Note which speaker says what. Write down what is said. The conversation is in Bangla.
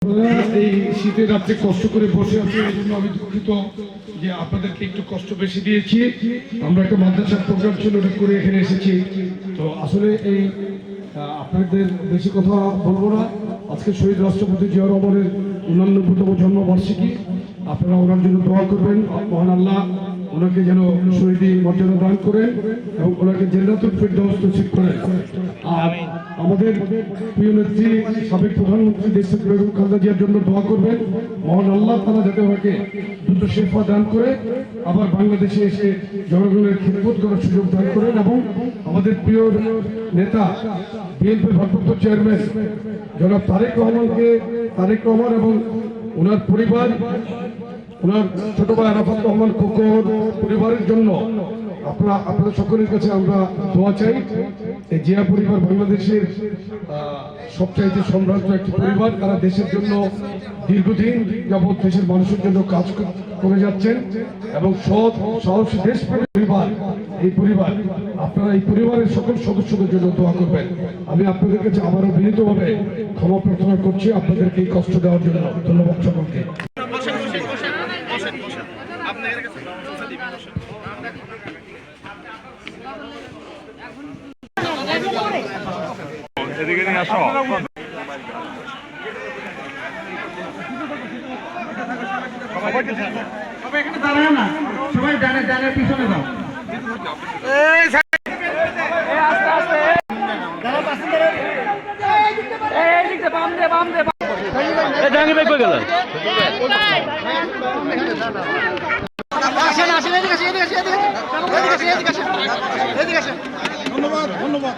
Speaker 1: এই শীতের রাত্রে কষ্ট করে বসে আছে, এই জন্য আমি দুঃখিত যে আপনাদেরকে একটু কষ্ট বেশি দিয়েছি। আমরা একটা মাদ্রাসার প্রোগ্রাম ছিল, ওটা করে এখানে এসেছি। তো আসলে এই আপনাদের বেশি কথা বলবো না। আজকে শহীদ রাষ্ট্রপতি জিয়া রহমানের 89তম জন্মবার্ষিকী। আপনারা ওনার জন্য দোয়া করবেন, মহান আল্লাহ ওনাকে যেন শহীদি মর্যাদা দান করেন এবং ওনাকে জান্নাতুল ফেরদাউস নসিব করেন। আর আমাদের প্রিয় নেত্রী সাবেক প্রধানমন্ত্রী দেশে বেগম খালেদা জিয়ার জন্য দোয়া করবেন, মহান আল্লাহ তাআলা যাতে ওনাকে দ্রুত শেফা দান করে আবার বাংলাদেশে এসে জনগণের খিদমত করার সুযোগ দান করেন। এবং আমাদের প্রিয় নেতা বিএনপির ভারপ্রাপ্ত চেয়ারম্যান জনাব তারেক রহমান এবং ওনার পরিবার, ওনার ছোট ভাই আরাফাত রহমান খোকন পরিবারের জন্য আপনাদের সকলের কাছে আমরা দোয়া চাই। এই জিয়া পরিবার বাংলাদেশের সবচাইতে সম্ভ্রান্ত একটি পরিবার। তারা দেশের জন্য দীর্ঘদিন যাবৎ দেশের মানুষের জন্য কাজ করে যাচ্ছেন এবং সৎ সাহসী দেশপ্রেমী পরিবার। এই পরিবার, আপনারা এই পরিবারের সকল সদস্যদের জন্য দোয়া করবেন। আমি আপনাদের কাছে আবারও বিনীতভাবে ক্ষমা প্রার্থনা করছি আপনাদেরকে এই কষ্ট দেওয়ার জন্য। ধন্যবাদ সকলকে।
Speaker 2: এদিকে নিয়ে আসো।
Speaker 3: সবাই এখানে দাঁড়ায় না, সবাই ডানে ডানে পিছনে যাও। ধন্যবাদ ধন্যবাদ।